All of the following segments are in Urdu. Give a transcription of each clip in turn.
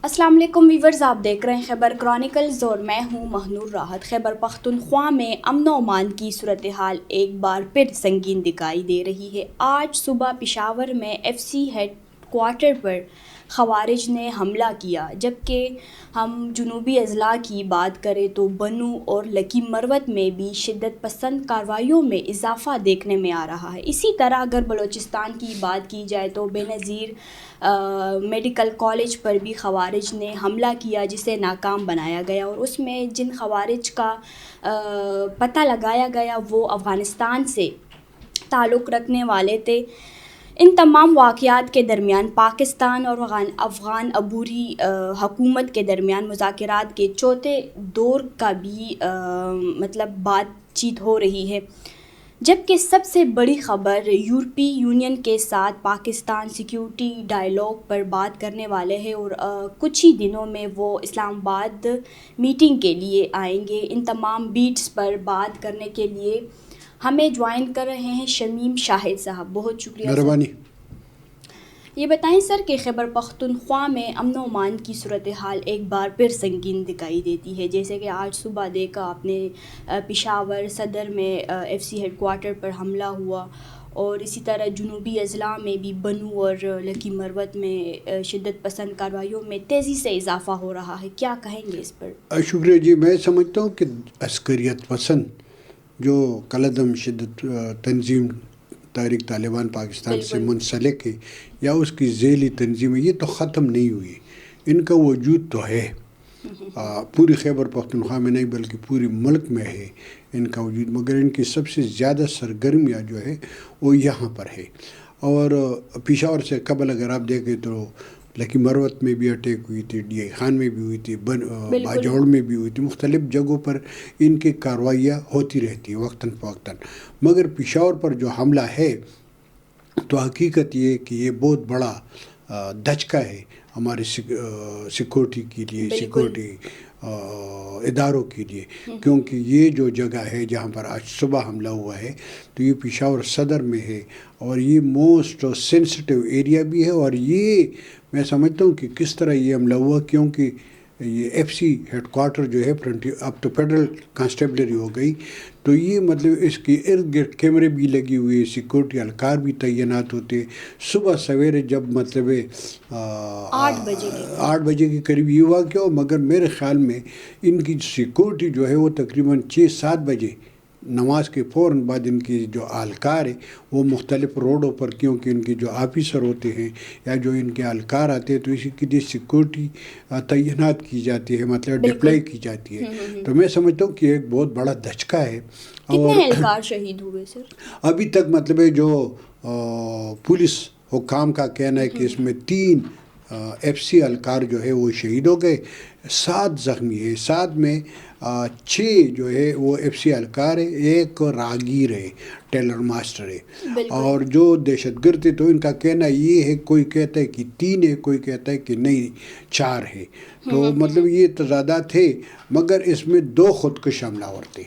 السلام علیکم ویورز، آپ دیکھ رہے ہیں خیبر کرانیکلز اور میں ہوں مہنور راحت۔ خیبر پختونخوا میں امن و امان کی صورتحال ایک بار پھر سنگین دکھائی دے رہی ہے۔ آج صبح پشاور میں ایف سی ہیڈ کوارٹر پر خوارج نے حملہ کیا، جبکہ ہم جنوبی اضلاع کی بات کریں تو بنوں اور لکی مروت میں بھی شدت پسند کارروائیوں میں اضافہ دیکھنے میں آ رہا ہے۔ اسی طرح اگر بلوچستان کی بات کی جائے تو بے نظیر میڈیکل کالج پر بھی خوارج نے حملہ کیا، جسے ناکام بنایا گیا، اور اس میں جن خوارج کا پتہ لگایا گیا وہ افغانستان سے تعلق رکھنے والے تھے۔ ان تمام واقعات کے درمیان پاکستان اور افغان عبوری حکومت کے درمیان مذاکرات کے چوتھے دور کا بھی بات چیت ہو رہی ہے، جبکہ سب سے بڑی خبر یورپی یونین کے ساتھ پاکستان سیکیورٹی ڈائیلاگ پر بات کرنے والے ہیں، اور کچھ ہی دنوں میں وہ اسلام آباد میٹنگ کے لیے آئیں گے۔ ان تمام بیٹس پر بات کرنے کے لیے ہمیں جوائن کر رہے ہیں شمیم شاہد صاحب، بہت شکریہ مہربانی۔ یہ بتائیں سر کہ خیبر پختونخوا میں امن و امان کی صورتحال ایک بار پھر سنگین دکھائی دیتی ہے، جیسے کہ آج صبح دیکھا آپ نے پشاور صدر میں ایف سی ہیڈ کوارٹر پر حملہ ہوا، اور اسی طرح جنوبی اضلاع میں بھی بنوں اور لکی مروت میں شدت پسند کارروائیوں میں تیزی سے اضافہ ہو رہا ہے، کیا کہیں گے اس پر؟ شکریہ جی۔ میں سمجھتا ہوں کہ عسکریت پسند جو کالعدم شدت تنظیم تحریک طالبان پاکستان سے منسلک ہے یا اس کی ذیلی تنظیم ہے، یہ تو ختم نہیں ہوئی، ان کا وجود تو ہے، پوری خیبر پختونخوا میں نہیں بلکہ پورے ملک میں ہے ان کا وجود، مگر ان کی سب سے زیادہ سرگرمیاں جو ہے وہ یہاں پر ہے۔ اور پشاور سے قبل اگر آپ دیکھیں تو لکی مروت میں بھی اٹیک ہوئی تھی، ڈی آئی خان میں بھی ہوئی تھی، باجوڑ میں بھی ہوئی تھی، مختلف جگہوں پر ان کی کارروائیاں ہوتی رہتی ہیں وقتاً فوقتاً، مگر پشاور پر جو حملہ ہے تو حقیقت یہ کہ یہ بہت بڑا دھچکا ہے ہمارے سیکورٹی کے لیے، سیکورٹی اداروں کے لیے، کیونکہ یہ جو جگہ ہے جہاں پر آج صبح حملہ ہوا ہے تو یہ پشاور صدر میں ہے، اور یہ موسٹ سینسٹیو ایریا بھی ہے، اور یہ میں سمجھتا ہوں کہ کس طرح یہ حملہ ہوا، کیونکہ یہ ایف سی ہیڈ کوارٹر جو ہے اب تو فیڈرل کانسٹیبلری ہو گئی، تو یہ اس کے ارد گرد کیمرے بھی لگی ہوئے، سیکورٹی اہلکار بھی تعینات ہوتے۔ صبح سویرے جب 8 بجے کے قریب یہ واقعہ ہو، مگر میرے خیال میں ان کی سیکورٹی جو ہے وہ تقریباً 6-7 بجے نماز کے فوراً بعد ان کی جو اہلکار ہے وہ مختلف روڈوں پر، کیونکہ ان کے جو آفیسر ہوتے ہیں یا جو ان کے اہلکار آتے ہیں تو اسی کے لیے سیکورٹی تعینات کی جاتی ہے، ڈپلائی کی جاتی ہے، تو میں سمجھتا ہوں کہ ایک بہت بڑا دھچکا ہے۔ کتنے اہلکار شہید ہوئے سر؟ ابھی تک جو پولیس حکام کا کہنا ہے کہ اس میں 3 ایف سی اہلکار جو ہے وہ شہید ہو گئے، 7 زخمی ہے، 7 میں 6 جو ہے وہ ایف سی اہلکار ہے، 1 راگیر ہے، ٹیلر ماسٹر ہے، اور جو دہشت گرد تھے تو ان کا کہنا یہ ہے، کوئی کہتا ہے کہ 3 ہے، کوئی کہتا ہے کہ نہیں 4 ہے، تو یہ تضادات تھے، مگر اس میں 2 خودکش حملہ آور تھے،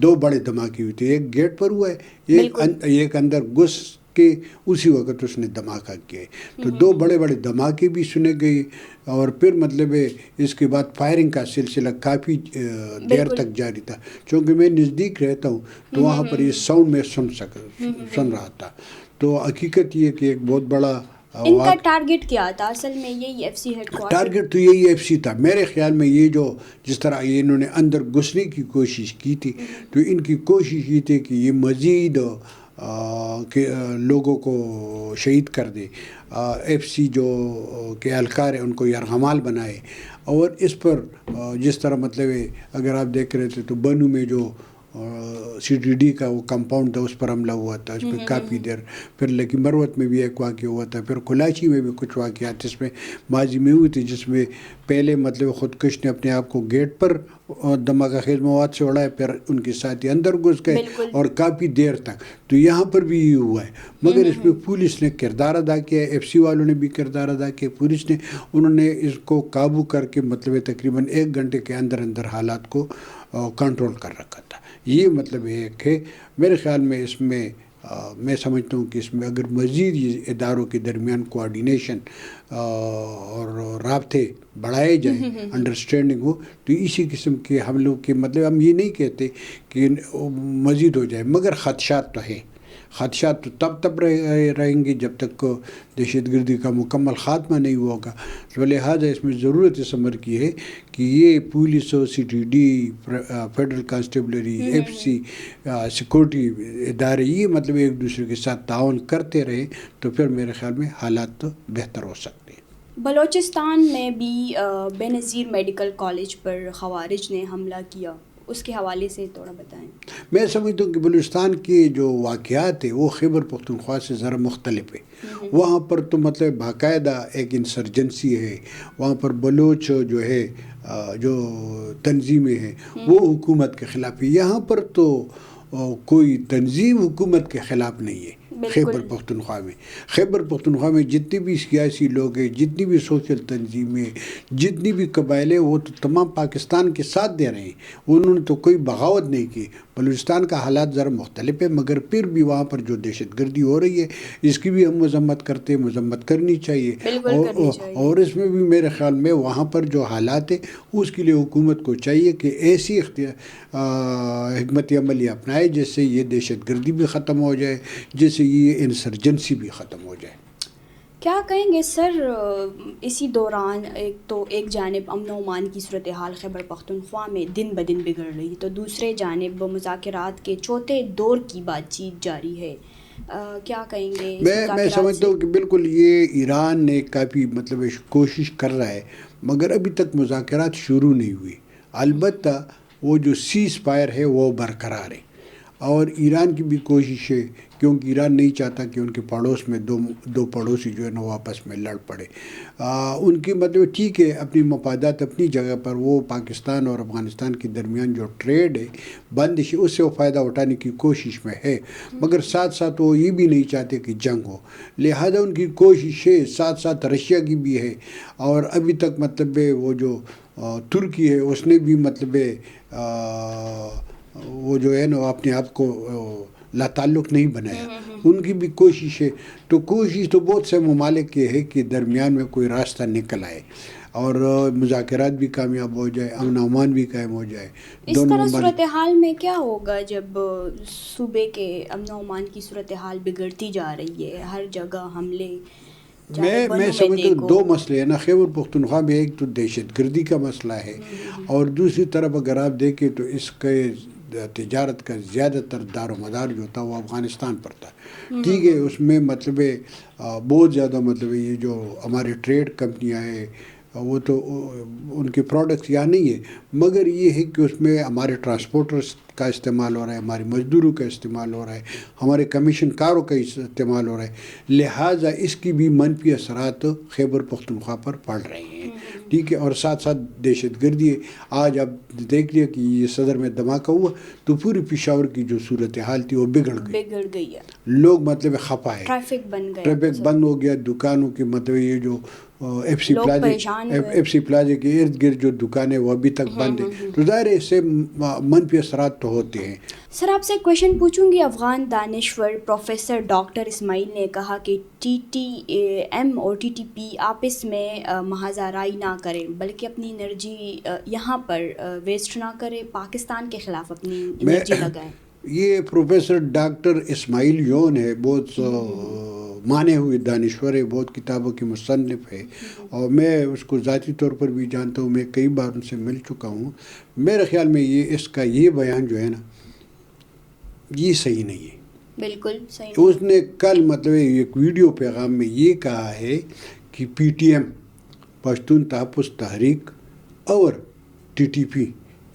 2 بڑے دھماکے ہوئے تھے، ایک گیٹ پر ہوا ہے، ایک اندر گھس کے اسی وقت اس نے دھماکہ کیا ہے، تو 2 بڑے بڑے دھماکے بھی سنے گئے، اور پھر اس کے بعد فائرنگ کا سلسلہ کافی دیر تک جاری تھا، چونکہ میں نزدیک رہتا ہوں تو وہاں پر یہ ساؤنڈ میں سن رہا تھا، تو حقیقت یہ کہ ایک بہت بڑا ان کا ٹارگٹ کیا تھا؟ اصل میں یہی F C headquarter, target تو یہی ایف سی تھا میرے خیال میں، یہ جس طرح انہوں نے اندر گھسنے کی کوشش کی تھی تو ان کی کوشش یہ تھی کہ یہ مزید کہ لوگوں کو شہید کر دے، ایف سی کہ اہلکار ہیں ان کو یرغمال بنائے، اور اس پر جس طرح اگر آپ دیکھ رہے تھے تو بنوں میں جو سی ٹی ڈی کا وہ کمپاؤنڈ تھا اس پر حملہ ہوا تھا، اس پہ کافی دیر، پھر لکی مروت میں بھی ایک واقعہ ہوا تھا، پھر کلاچی میں بھی کچھ واقعات جس میں ماضی میں ہوئی تھی، جس میں پہلے خودکش نے اپنے آپ کو گیٹ پر دھماکہ خیز مواد سے اڑایا، پھر ان کے ساتھی اندر گھس گئے اور کافی دیر تک، تو یہاں پر بھی یہ ہوا ہے، مگر اس میں پولیس نے کردار ادا کیا، ایف سی والوں نے بھی کردار ادا کیا، پولیس نے انہوں نے اس کو قابو کر کے تقریباً 1 گھنٹے کے اندر حالات کو کنٹرول کر رکھا تھا، یہ ایک ہے میرے خیال میں۔ اس میں میں سمجھتا ہوں کہ اس میں اگر مزید یہ اداروں کے درمیان کوآرڈینیشن اور رابطے بڑھائے جائیں، انڈرسٹینڈنگ ہو، تو اسی قسم کے ہم لوگ کے مطلب ہم یہ نہیں کہتے کہ مزید ہو جائے، مگر خدشات تو ہے. خدشات تو تب رہیں گے جب تک دہشت گردی کا مکمل خاتمہ نہیں ہوگا. تو لہٰذا اس میں ضرورت اس امر کی ہے کہ یہ پولیس ہو، C T D, federal constabulary, F C, security ادارے، یہ مطلب ایک دوسرے کے ساتھ تعاون کرتے رہیں تو پھر میرے خیال میں حالات تو بہتر ہو سکتے ہیں. بلوچستان میں بھی بے نظیر میڈیکل کالج پر خوارج نے حملہ کیا، اس کے حوالے سے تھوڑا بتائیں. میں سمجھتا ہوں کہ بلوچستان کے جو واقعات ہیں وہ خیبر پختونخوا سے ذرا مختلف ہے. وہاں پر تو مطلب باقاعدہ ایک انسرجنسی ہے، وہاں پر بلوچ جو ہے جو تنظیمیں ہیں وہ حکومت کے خلاف ہے. یہاں پر تو کوئی تنظیم حکومت کے خلاف نہیں ہے. خیبر پختونخوا میں، خیبر پختونخوا میں جتنے بھی سیاسی لوگ ہیں، جتنی بھی سوشل تنظیمیں، جتنی بھی قبائل ہیں، وہ تو تمام پاکستان کے ساتھ دے رہے ہیں. انہوں نے تو کوئی بغاوت نہیں کی. بلوچستان کا حالات ذرا مختلف ہے، مگر پھر بھی وہاں پر جو دہشت گردی ہو رہی ہے اس کی بھی ہم مذمت کرتے ہیں، مذمت کرنی چاہیے. اور اس میں بھی میرے خیال میں وہاں پر جو حالات ہیں اس کے لیے حکومت کو چاہیے کہ ایسی حکمت عملی اپنائے جس سے یہ دہشت گردی بھی ختم ہو جائے، جس سے یہ انسرجنسی بھی ختم ہو جائے. کیا کہیں گے سر، اسی دوران ایک جانب امن و امان کی صورتحال خیبر پختونخوا میں دن بدن بگڑ رہی، تو دوسرے جانب مذاکرات کے چوتھے دور کی بات چیت جاری ہے. کیا کہیں گے؟ میں سمجھتا ہوں کہ بالکل یہ ایران نے کافی مطلب کوشش کر رہا ہے، مگر ابھی تک مذاکرات شروع نہیں ہوئی. البتہ وہ جو سیز فائر ہے وہ برقرار ہے، اور ایران کی بھی کوشش ہے، کیونکہ ایران نہیں چاہتا کہ ان کے پڑوس میں دو پڑوسی جو ہے نا وہ آپس میں لڑ پڑے. ان کی مطلب ٹھیک ہے، اپنی مفادات اپنی جگہ پر، وہ پاکستان اور افغانستان کے درمیان جو ٹریڈ ہے، بندش ہے، اس سے وہ فائدہ اٹھانے کی کوشش میں ہے، مگر ساتھ ساتھ وہ یہ بھی نہیں چاہتے کہ جنگ ہو. لہذا ان کی کوشش ہے، ساتھ ساتھ رشیا کی بھی ہے. اور ابھی تک مطلب وہ جو ترکی ہے اس نے بھی مطلب وہ جو ہے نا اپنے آپ کو لا تعلق نہیں بنایا، ان کی بھی کوشش ہے. تو کوشش تو بہت سے ممالک کی ہے کہ درمیان میں کوئی راستہ نکل آئے اور مذاکرات بھی کامیاب ہو جائے، امن و امان بھی قائم ہو جائے. اس طرح صورتحال میں کیا ہوگا جب صوبے کے امن و امان کی صورتحال بگڑتی جا رہی ہے، ہر جگہ حملے؟ میں سمجھتا ہوں دو مسئلے ہیں نا خیبر پختونخوا میں. ایک تو دہشت گردی کا مسئلہ ہے، اور دوسری طرف اگر آپ دیکھیں تو اس کے تجارت کا زیادہ تر دار و مدار جو تھا وہ افغانستان پر تھا. ٹھیک ہے، اس میں مطلب بہت زیادہ مطلب یہ جو ہمارے ٹریڈ کمپنیاں ہیں وہ تو ان کے پروڈکٹس یہاں نہیں ہے، مگر یہ ہے کہ اس میں ہمارے ٹرانسپورٹرز کا استعمال ہو رہا ہے، ہمارے مزدوروں کا استعمال ہو رہا ہے، ہمارے کمیشن کاروں کا استعمال ہو رہا ہے. لہٰذا اس کی بھی منفی اثرات خیبر پختونخوا پر پڑ رہے ہیں. ٹھیک ہے، اور ساتھ ساتھ دہشت گردی ہے. آج آپ دیکھ لیا کہ یہ صدر میں دھماکہ ہوا تو پوری پشاور کی جو صورتحال تھی وہ بگڑ گئی ہے. لوگ مطلب خفا ہے، ٹریفک بند ہو گیا، دکانوں کی مطلب یہ جو ایف سی پلازے کے ارد گرد جو دکانیں وہ ابھی تک بند ہیں. تو ظاہر ہے اس سے منفی اثرات تو ہوتے ہیں. سر آپ سے کویشچن پوچھوں گی. افغان دانشور پروفیسر ڈاکٹر اسماعیل نے کہا کہ TTM اور TTP آپس میں محاذ آرائی نہ کریں، بلکہ اپنی انرجی یہاں پر ویسٹ نہ کریں، پاکستان کے خلاف اپنی انرجی لگائیں. یہ پروفیسر ڈاکٹر اسماعیل یون ہے، بہت مانے ہوئے دانشور ہے، بہت کتابوں کی مصنف ہے، اور میں اس کو ذاتی طور پر بھی جانتا ہوں، میں کئی بار ان سے مل چکا ہوں. میرے خیال میں اس کا یہ بیان جو ہے نا یہ صحیح نہیں ہے. بالکل صحیح. اس نے کل مطلب ایک ویڈیو پیغام میں یہ کہا ہے کہ PTM پشتون تحفظ تحریک اور TTP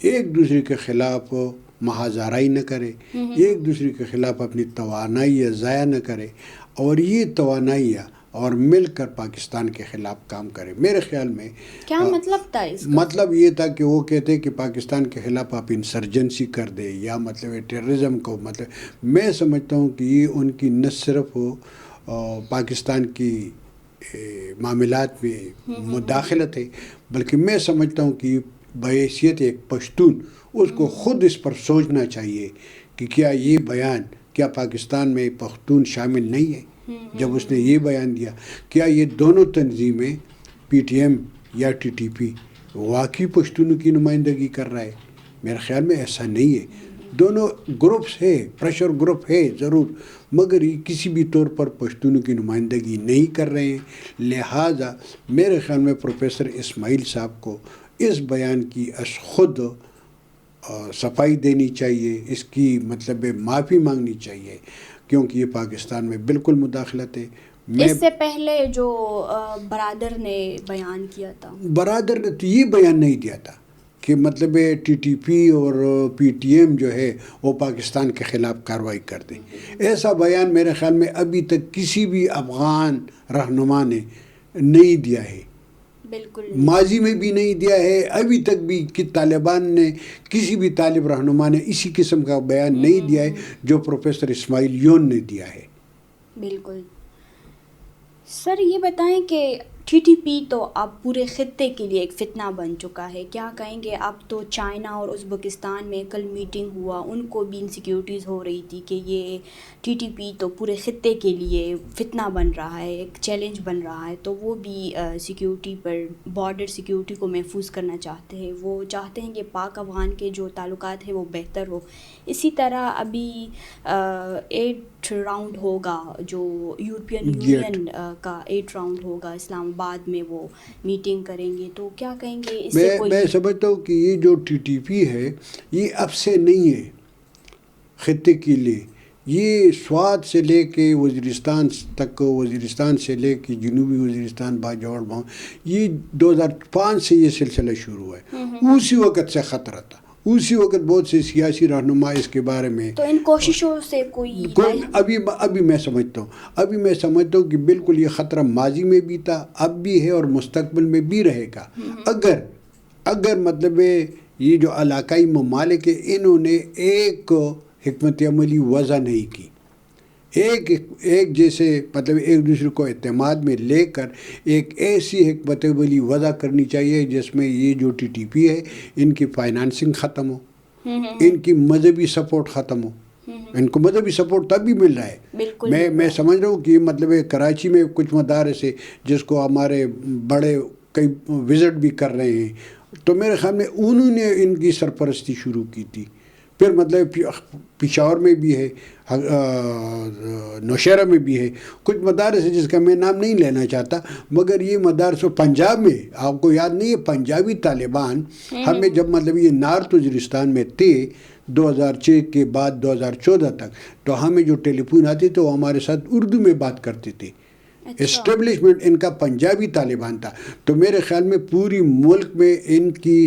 ایک دوسرے کے خلاف محاذ آرائی نہ کرے، ایک دوسرے کے خلاف اپنی توانائی ضائع نہ کرے، اور یہ توانائیاں اور مل کر پاکستان کے خلاف کام کرے. میرے خیال میں کیا مطلب تھا اس کا؟ مطلب یہ تھا کہ وہ کہتے کہ پاکستان کے خلاف آپ انسرجنسی کر دے یا مطلب ٹیررزم کو مطلب میں سمجھتا ہوں کہ یہ ان کی نہ صرف پاکستان کی معاملات میں مداخلت ہے، بلکہ میں سمجھتا ہوں کہ بحیثیت ایک پشتون اس کو خود اس پر سوچنا چاہیے کہ کیا یہ بیان، کیا پاکستان میں پختون شامل نہیں ہے؟ جب اس نے یہ بیان دیا، کیا یہ دونوں تنظیمیں PTM یا ٹی ٹی پی واقعی پشتونوں کی نمائندگی کر رہا ہے؟ میرے خیال میں ایسا نہیں ہے. دونوں گروپس ہے، پریشر گروپ ہے ضرور، مگر یہ کسی بھی طور پر پشتونوں کی نمائندگی نہیں کر رہے ہیں. لہٰذا میرے خیال میں پروفیسر اسماعیل صاحب کو اس بیان کی خود صفائی دینی چاہیے، اس کی مطلب معافی مانگنی چاہیے، کیونکہ یہ پاکستان میں بالکل مداخلت ہے. اس سے پہلے جو برادر نے بیان کیا تھا، برادر نے تو یہ بیان نہیں دیا تھا کہ مطلب ٹی ٹی پی اور پی ٹی ایم جو ہے وہ پاکستان کے خلاف کارروائی کر دیں. ایسا بیان میرے خیال میں ابھی تک کسی بھی افغان رہنما نے نہیں دیا ہے، بالکل ماضی میں بھی نہیں دیا ہے، ابھی تک بھی کہ طالبان نے کسی بھی طالب رہنما نے اسی قسم کا بیان نہیں دیا ہے جو پروفیسر اسماعیل یون نے دیا ہے. بالکل. سر یہ بتائیں کہ ٹی ٹی پی تو اب پورے خطے کے لیے ایک فتنہ بن چکا ہے، کیا کہیں گے؟ اب تو چائنا اور ازبکستان میں کل میٹنگ ہوا، ان کو بھی انسیکیورٹیز ہو رہی تھی کہ یہ ٹی ٹی پی تو پورے خطے کے لیے فتنہ بن رہا ہے، ایک چیلنج بن رہا ہے، تو وہ بھی سیکیورٹی پر، بارڈر سیکیورٹی کو محفوظ کرنا چاہتے ہیں. وہ چاہتے ہیں کہ پاک افغان کے جو تعلقات ہیں وہ بہتر ہو. اسی طرح ابھی 8 راؤنڈ ہوگا جو یورپین یونین کا 8 راؤنڈ ہوگا، اسلام آباد میں وہ میٹنگ کریں گے، تو کیا کہیں گے اس سے؟ میں سمجھتا ہوں کہ یہ جو ٹی ٹی پی ہے یہ اب سے نہیں ہے خطے کے لیے. یہ سوات سے لے کے وزیرستان تک، وزیرستان سے لے کے جنوبی وزیرستان باجوڑ باؤں، یہ 2005 سے یہ سلسلہ شروع ہوا ہے. اسی وقت سے خطرہ تھا، اسی وقت بہت سے سیاسی رہنما اس کے بارے میں، تو ان کوششوں سے کوئی ابھی میں سمجھتا ہوں کہ بالکل یہ خطرہ ماضی میں بھی تھا، اب بھی ہے اور مستقبل میں بھی رہے گا. اگر مطلب یہ جو علاقائی ممالک ہیں انہوں نے ایک حکمت عملی وضع نہیں کی، ایک جیسے مطلب ایک دوسرے کو اعتماد میں لے کر ایک ایسی حکمت عملی وضع کرنی چاہیے جس میں یہ جو ٹی ٹی پی ہے ان کی فائنانسنگ ختم ہو، ان کی مذہبی سپورٹ ختم ہو. ان کو مذہبی سپورٹ تب بھی مل رہا ہے. میں سمجھ رہا ہوں کہ مطلب کراچی میں کچھ مدارس ہے جس کو ہمارے بڑے کئی وزٹ بھی کر رہے ہیں، تو میرے خیال میں انہوں نے ان کی سرپرستی شروع کی تھی. پھر مطلب پشاور میں بھی ہے، نوشہرہ میں بھی ہے کچھ مدارس ہے جس کا میں نام نہیں لینا چاہتا، مگر یہ مدارس پنجاب میں، آپ کو یاد نہیں ہے پنجابی طالبان ہمیں جب مطلب یہ نارتھ وزیرستان میں تھے 2006 کے بعد 2014 تک، تو ہمیں جو ٹیلی فون آتے تھے وہ ہمارے ساتھ اردو میں بات کرتے تھے. اسٹیبلشمنٹ ان کا پنجابی طالبان تھا. تو میرے خیال میں پوری ملک میں ان کی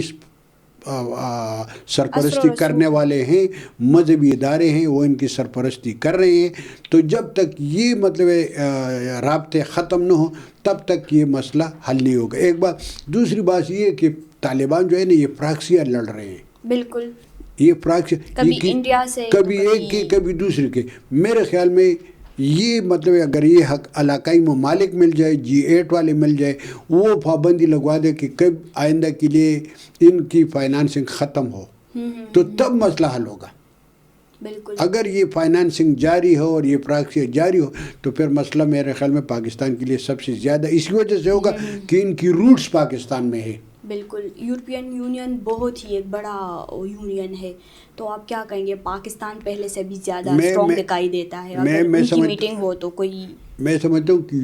سرپرستی کرنے والے ہیں، مذہبی ادارے ہیں، وہ ان کی سرپرستی کر رہے ہیں. تو جب تک یہ مطلب رابطے ختم نہ ہوں تب تک یہ مسئلہ حل نہیں ہوگا. ایک بات. دوسری بات یہ ہے کہ طالبان جو ہے نا یہ پراکسیاں لڑ رہے ہیں. بالکل. یہ پراکسی کبھی انڈیا سے، کبھی ایک کے کبھی دوسرے کے. میرے خیال میں یہ مطلب اگر یہ حق علاقائی ممالک مل جائے، G8 والے مل جائے، وہ پابندی لگوا دے کہ کب آئندہ کے لیے ان کی فائنانسنگ ختم ہو، تو تب مسئلہ حل ہوگا. بالکل. اگر یہ فائنانسنگ جاری ہو اور یہ پراکسی جاری ہو تو پھر مسئلہ میرے خیال میں پاکستان کے لیے سب سے زیادہ اسی وجہ سے ہوگا کہ ان کی روٹس پاکستان میں ہے. بالکل. یورپین یونین بہت ہی ایک بڑا یونین ہے، تو آپ کیا کہیں گے؟ پاکستان پہلے سے بھی زیادہ اسٹرانگ دکھائی دیتا ہے. اگر ان کی میٹنگ ہو تو کوئی میں سمجھتا ہوں کہ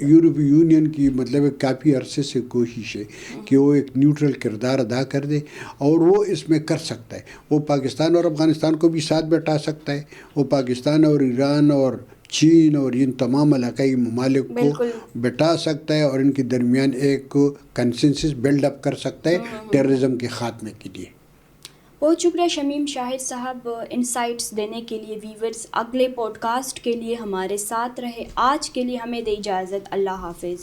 یورپی یونین کی مطلب کافی عرصے سے کوشش ہے کہ وہ ایک نیوٹرل کردار ادا کر دے، اور وہ اس میں کر سکتا ہے. وہ پاکستان اور افغانستان کو بھی ساتھ بیٹھا سکتا ہے، وہ پاکستان اور ایران اور چین اور ان تمام علاقائی ممالک کو بٹھا سکتا ہے اور ان کے درمیان ایک کنسنسس بلڈ اپ کر سکتا ہے ٹیررزم کے خاتمے کے لیے. بہت شکریہ شمیم شاہد صاحب انسائٹس دینے کے لیے. ویورز اگلے پوڈ کاسٹ کے لیے ہمارے ساتھ رہے. آج کے لیے ہمیں دے اجازت. اللہ حافظ.